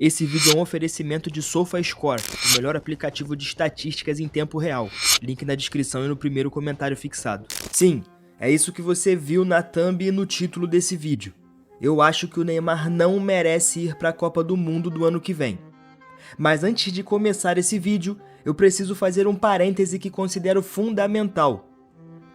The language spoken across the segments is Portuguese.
Esse vídeo é um oferecimento de SofaScore, o melhor aplicativo de estatísticas em tempo real. Link na descrição e no primeiro comentário fixado. Sim, é isso que você viu na thumb e no título desse vídeo. Eu acho que o Neymar não merece ir para a Copa do Mundo do ano que vem. Mas antes de começar esse vídeo, eu preciso fazer um parêntese que considero fundamental.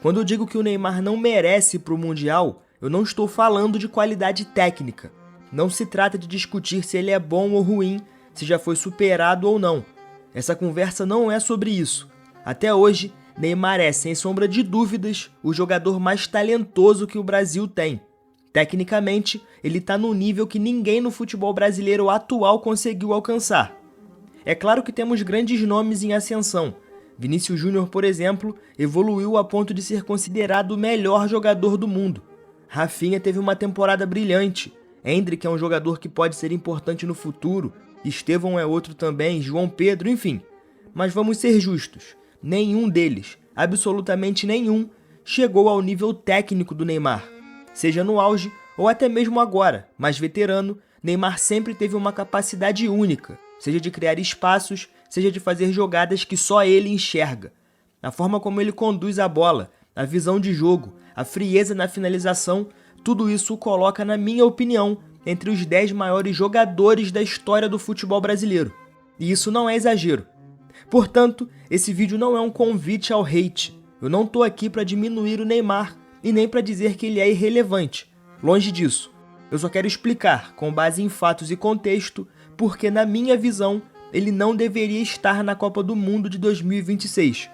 Quando eu digo que o Neymar não merece para o Mundial, eu não estou falando de qualidade técnica. Não se trata de discutir se ele é bom ou ruim, se já foi superado ou não. Essa conversa não é sobre isso. Até hoje, Neymar é, sem sombra de dúvidas, o jogador mais talentoso que o Brasil tem. Tecnicamente, ele está no nível que ninguém no futebol brasileiro atual conseguiu alcançar. É claro que temos grandes nomes em ascensão. Vinícius Júnior, por exemplo, evoluiu a ponto de ser considerado o melhor jogador do mundo. Rafinha teve uma temporada brilhante. Endrick é um jogador que pode ser importante no futuro, Estevão é outro também, João Pedro, enfim. Mas vamos ser justos, nenhum deles, absolutamente nenhum, chegou ao nível técnico do Neymar. Seja no auge ou até mesmo agora, mais veterano, Neymar sempre teve uma capacidade única, seja de criar espaços, seja de fazer jogadas que só ele enxerga. A forma como ele conduz a bola, a visão de jogo, a frieza na finalização, tudo isso o coloca, na minha opinião, entre os 10 maiores jogadores da história do futebol brasileiro. E isso não é exagero. Portanto, esse vídeo não é um convite ao hate. Eu não tô aqui para diminuir o Neymar e nem para dizer que ele é irrelevante. Longe disso. Eu só quero explicar, com base em fatos e contexto, porque na minha visão, ele não deveria estar na Copa do Mundo de 2026.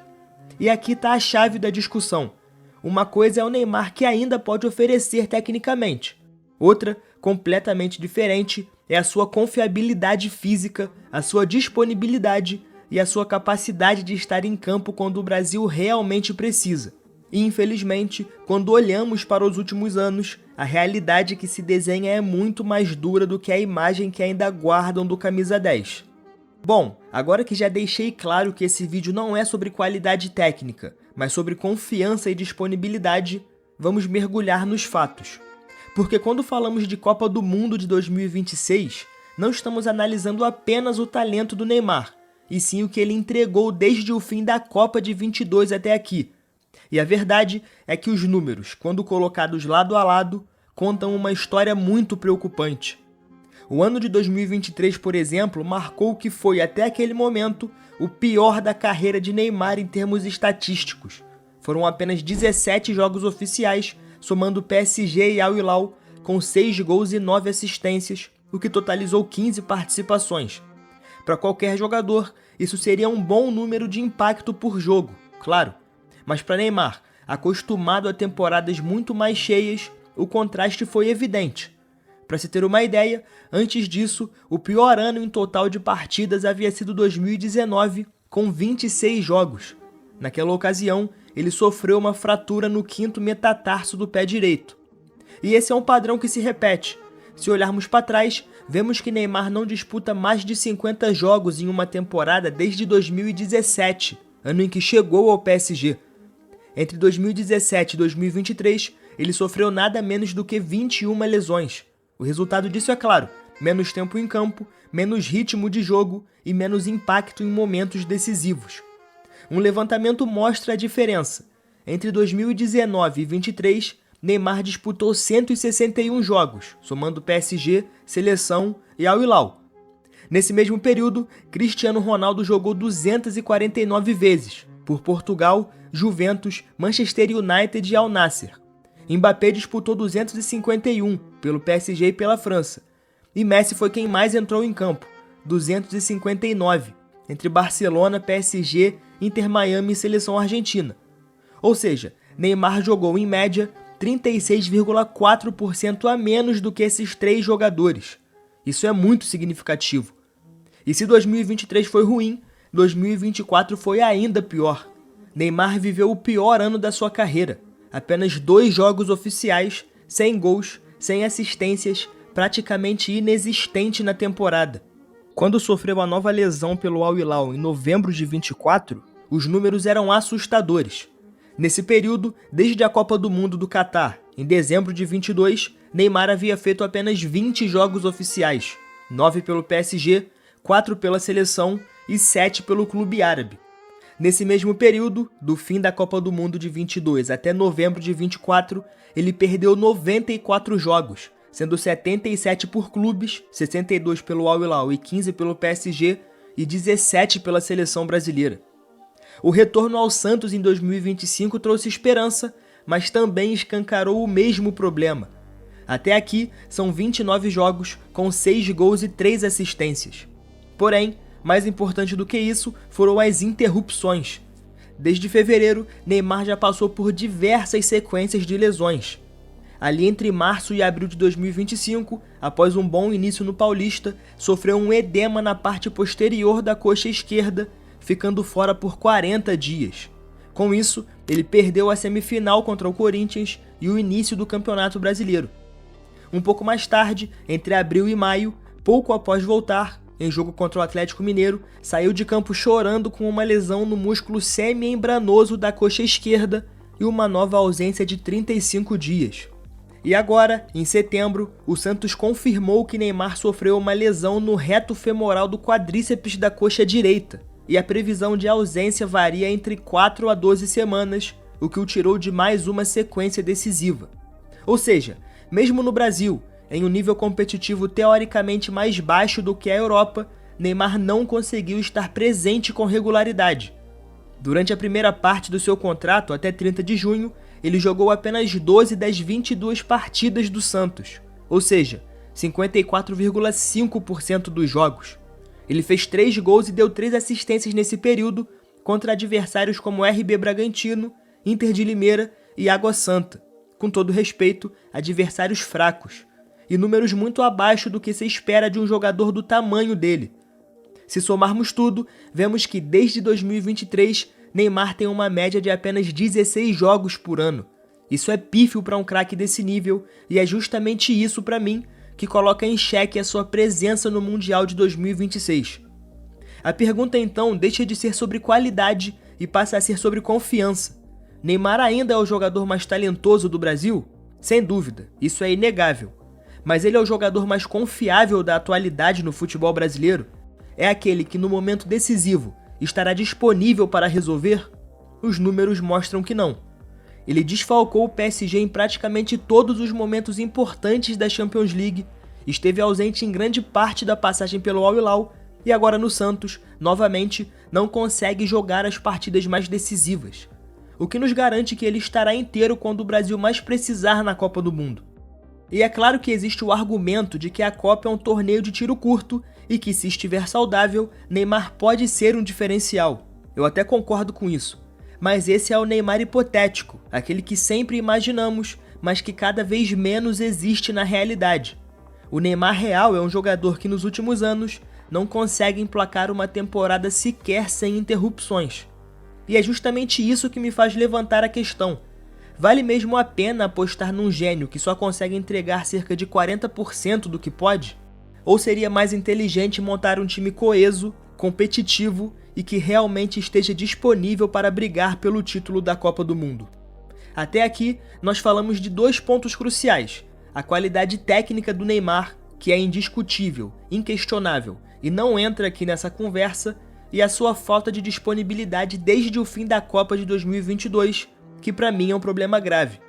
E aqui está a chave da discussão. Uma coisa é o Neymar que ainda pode oferecer tecnicamente. Outra, completamente diferente, é a sua confiabilidade física, a sua disponibilidade e a sua capacidade de estar em campo quando o Brasil realmente precisa. E infelizmente, quando olhamos para os últimos anos, a realidade que se desenha é muito mais dura do que a imagem que ainda guardam do camisa 10. Bom, agora que já deixei claro que esse vídeo não é sobre qualidade técnica, mas sobre confiança e disponibilidade, vamos mergulhar nos fatos. Porque quando falamos de Copa do Mundo de 2026, não estamos analisando apenas o talento do Neymar, e sim o que ele entregou desde o fim da Copa de 22 até aqui. E a verdade é que os números, quando colocados lado a lado, contam uma história muito preocupante. O ano de 2023, por exemplo, marcou o que foi, até aquele momento, o pior da carreira de Neymar em termos estatísticos. Foram apenas 17 jogos oficiais, somando PSG e Al Hilal, com 6 gols e 9 assistências, o que totalizou 15 participações. Para qualquer jogador, isso seria um bom número de impacto por jogo, claro. Mas para Neymar, acostumado a temporadas muito mais cheias, o contraste foi evidente. Para se ter uma ideia, antes disso, o pior ano em total de partidas havia sido 2019, com 26 jogos. Naquela ocasião, ele sofreu uma fratura no 5º metatarso do pé direito. E esse é um padrão que se repete. Se olharmos para trás, vemos que Neymar não disputa mais de 50 jogos em uma temporada desde 2017, ano em que chegou ao PSG. Entre 2017 e 2023, ele sofreu nada menos do que 21 lesões. O resultado disso é claro, menos tempo em campo, menos ritmo de jogo e menos impacto em momentos decisivos. Um levantamento mostra a diferença. Entre 2019 e 2023, Neymar disputou 161 jogos, somando PSG, Seleção e Al Hilal. Nesse mesmo período, Cristiano Ronaldo jogou 249 vezes, por Portugal, Juventus, Manchester United e Al Nassr. Mbappé disputou 251 pelo PSG e pela França. E Messi foi quem mais entrou em campo, 259, entre Barcelona, PSG, Inter Miami e Seleção Argentina. Ou seja, Neymar jogou em média 36,4% a menos do que esses 3 jogadores. Isso é muito significativo. E se 2023 foi ruim, 2024 foi ainda pior. Neymar viveu o pior ano da sua carreira. Apenas 2 jogos oficiais, 100 gols, 100 assistências, praticamente inexistente na temporada. Quando sofreu a nova lesão pelo Al Hilal em novembro de 24, os números eram assustadores. Nesse período, desde a Copa do Mundo do Catar, em dezembro de 22, Neymar havia feito apenas 20 jogos oficiais. 9 pelo PSG, 4 pela seleção e 7 pelo clube árabe. Nesse mesmo período, do fim da Copa do Mundo de 22 até novembro de 24, ele perdeu 94 jogos, sendo 77 por clubes, 62 pelo Al Hilal e 15 pelo PSG e 17 pela seleção brasileira. O retorno ao Santos em 2025 trouxe esperança, mas também escancarou o mesmo problema. Até aqui, são 29 jogos, com 6 gols e 3 assistências. Porém, mais importante do que isso foram as interrupções. Desde fevereiro, Neymar já passou por diversas sequências de lesões. Ali entre março e abril de 2025, após um bom início no Paulista, sofreu um edema na parte posterior da coxa esquerda, ficando fora por 40 dias. Com isso, ele perdeu a semifinal contra o Corinthians e o início do Campeonato Brasileiro. Um pouco mais tarde, entre abril e maio, pouco após voltar, em jogo contra o Atlético Mineiro, saiu de campo chorando com uma lesão no músculo semi-membranoso da coxa esquerda e uma nova ausência de 35 dias. E agora, em setembro, o Santos confirmou que Neymar sofreu uma lesão no reto femoral do quadríceps da coxa direita, e a previsão de ausência varia entre 4 a 12 semanas, o que o tirou de mais uma sequência decisiva. Ou seja, mesmo no Brasil, em um nível competitivo teoricamente mais baixo do que a Europa, Neymar não conseguiu estar presente com regularidade. Durante a primeira parte do seu contrato, até 30 de junho, ele jogou apenas 12 das 22 partidas do Santos, ou seja, 54,5% dos jogos. Ele fez 3 gols e deu 3 assistências nesse período contra adversários como RB Bragantino, Inter de Limeira e Água Santa, com todo respeito, adversários fracos, e números muito abaixo do que se espera de um jogador do tamanho dele. Se somarmos tudo, vemos que desde 2023, Neymar tem uma média de apenas 16 jogos por ano. Isso é pífio para um craque desse nível, e é justamente isso, para mim, que coloca em xeque a sua presença no Mundial de 2026. A pergunta então deixa de ser sobre qualidade e passa a ser sobre confiança. Neymar ainda é o jogador mais talentoso do Brasil? Sem dúvida, isso é inegável. Mas ele é o jogador mais confiável da atualidade no futebol brasileiro? É aquele que no momento decisivo estará disponível para resolver? Os números mostram que não. Ele desfalcou o PSG em praticamente todos os momentos importantes da Champions League, esteve ausente em grande parte da passagem pelo Al Hilal e agora no Santos, novamente, não consegue jogar as partidas mais decisivas, o que nos garante que ele estará inteiro quando o Brasil mais precisar na Copa do Mundo. E é claro que existe o argumento de que a Copa é um torneio de tiro curto e que, se estiver saudável, Neymar pode ser um diferencial. Eu até concordo com isso. Mas esse é o Neymar hipotético, aquele que sempre imaginamos, mas que cada vez menos existe na realidade. O Neymar real é um jogador que nos últimos anos não consegue emplacar uma temporada sequer sem interrupções. E é justamente isso que me faz levantar a questão. Vale mesmo a pena apostar num gênio que só consegue entregar cerca de 40% do que pode? Ou seria mais inteligente montar um time coeso, competitivo e que realmente esteja disponível para brigar pelo título da Copa do Mundo? Até aqui, nós falamos de 2 pontos cruciais: a qualidade técnica do Neymar, que é indiscutível, inquestionável e não entra aqui nessa conversa, e a sua falta de disponibilidade desde o fim da Copa de 2022, que para mim é um problema grave.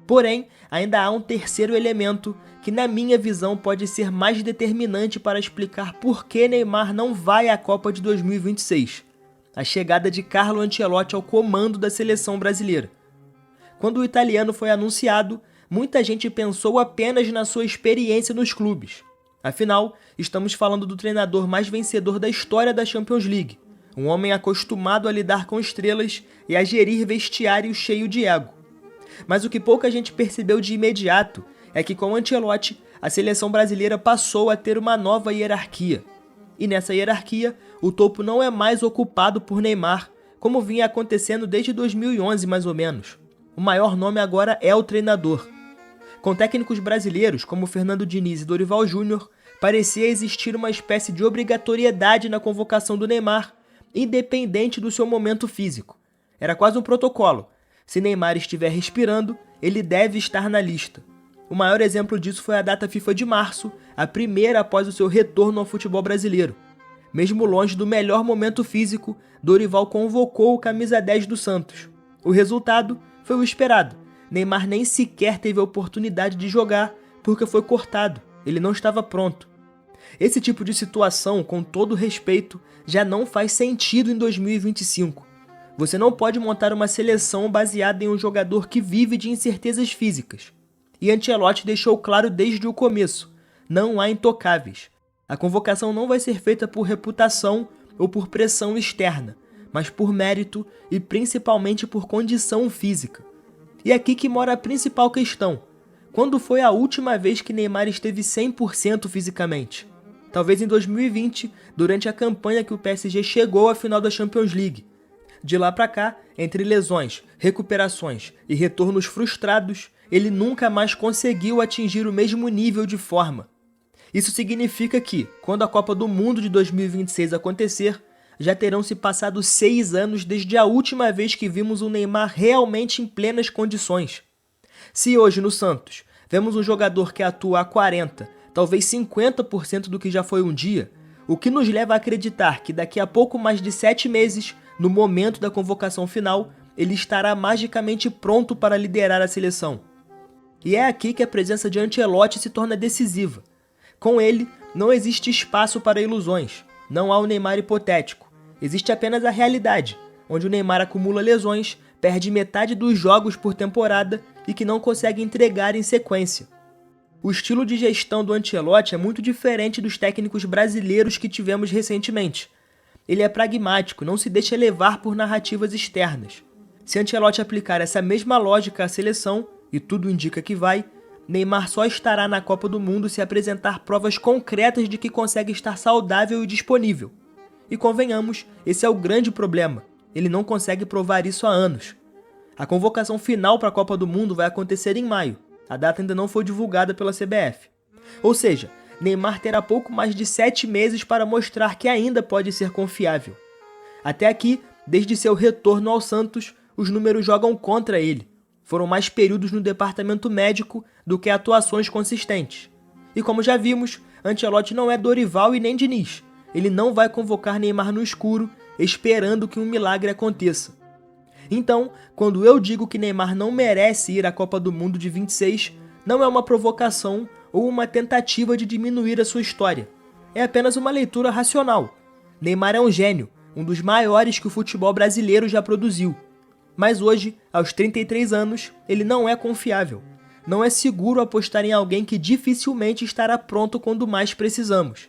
Porém, ainda há um terceiro elemento que, na minha visão, pode ser mais determinante para explicar por que Neymar não vai à Copa de 2026: a chegada de Carlo Ancelotti ao comando da seleção brasileira. Quando o italiano foi anunciado, muita gente pensou apenas na sua experiência nos clubes. Afinal, estamos falando do treinador mais vencedor da história da Champions League, um homem acostumado a lidar com estrelas e a gerir vestiário cheio de ego. Mas o que pouca gente percebeu de imediato é que, com Ancelotti, a seleção brasileira passou a ter uma nova hierarquia. E nessa hierarquia, o topo não é mais ocupado por Neymar, como vinha acontecendo desde 2011 mais ou menos. O maior nome agora é o treinador. Com técnicos brasileiros como Fernando Diniz e Dorival Júnior, parecia existir uma espécie de obrigatoriedade na convocação do Neymar, independente do seu momento físico. Era quase um protocolo: se Neymar estiver respirando, ele deve estar na lista. O maior exemplo disso foi a data FIFA de março, a primeira após o seu retorno ao futebol brasileiro. Mesmo longe do melhor momento físico, Dorival convocou o camisa 10 do Santos. O resultado foi o esperado. Neymar nem sequer teve a oportunidade de jogar porque foi cortado, ele não estava pronto. Esse tipo de situação, com todo respeito, já não faz sentido em 2025. Você não pode montar uma seleção baseada em um jogador que vive de incertezas físicas. E Ancelotti deixou claro desde o começo, não há intocáveis. A convocação não vai ser feita por reputação ou por pressão externa, mas por mérito e principalmente por condição física. E é aqui que mora a principal questão. Quando foi a última vez que Neymar esteve 100% fisicamente? Talvez em 2020, durante a campanha que o PSG chegou à final da Champions League. De lá pra cá, entre lesões, recuperações e retornos frustrados, ele nunca mais conseguiu atingir o mesmo nível de forma. Isso significa que, quando a Copa do Mundo de 2026 acontecer, já terão se passado 6 anos desde a última vez que vimos o Neymar realmente em plenas condições. Se hoje no Santos vemos um jogador que atua a 40%, talvez 50% do que já foi um dia, o que nos leva a acreditar que daqui a pouco mais de 7 meses, no momento da convocação final, ele estará magicamente pronto para liderar a seleção. E é aqui que a presença de Ancelotti se torna decisiva. Com ele, não existe espaço para ilusões, não há o Neymar hipotético, existe apenas a realidade, onde o Neymar acumula lesões, perde metade dos jogos por temporada e que não consegue entregar em sequência. O estilo de gestão do Ancelotti é muito diferente dos técnicos brasileiros que tivemos recentemente. Ele é pragmático, não se deixa levar por narrativas externas. Se Ancelotti aplicar essa mesma lógica à seleção, e tudo indica que vai, Neymar só estará na Copa do Mundo se apresentar provas concretas de que consegue estar saudável e disponível. E convenhamos, esse é o grande problema. Ele não consegue provar isso há anos. A convocação final para a Copa do Mundo vai acontecer em maio. A data ainda não foi divulgada pela CBF. Ou seja, Neymar terá pouco mais de 7 meses para mostrar que ainda pode ser confiável. Até aqui, desde seu retorno ao Santos, os números jogam contra ele. Foram mais períodos no departamento médico do que atuações consistentes. E como já vimos, Ancelotti não é Dorival e nem Diniz. Ele não vai convocar Neymar no escuro, esperando que um milagre aconteça. Então, quando eu digo que Neymar não merece ir à Copa do Mundo de 26, não é uma provocação ou uma tentativa de diminuir a sua história. É apenas uma leitura racional. Neymar é um gênio, um dos maiores que o futebol brasileiro já produziu. Mas hoje, aos 33 anos, ele não é confiável. Não é seguro apostar em alguém que dificilmente estará pronto quando mais precisamos.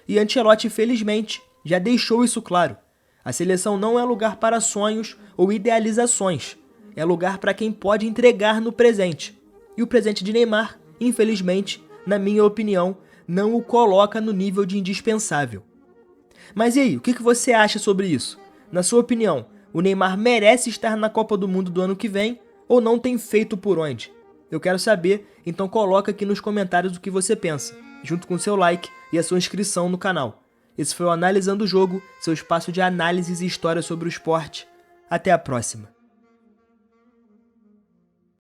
E Ancelotti, felizmente, já deixou isso claro. A seleção não é lugar para sonhos ou idealizações. É lugar para quem pode entregar no presente. E o presente de Neymar, infelizmente, na minha opinião, não o coloca no nível de indispensável. Mas e aí, o que você acha sobre isso? Na sua opinião, o Neymar merece estar na Copa do Mundo do ano que vem ou não tem feito por onde? Eu quero saber, então coloca aqui nos comentários o que você pensa, junto com seu like e a sua inscrição no canal. Esse foi o Analisando o Jogo, seu espaço de análises e história sobre o esporte. Até a próxima.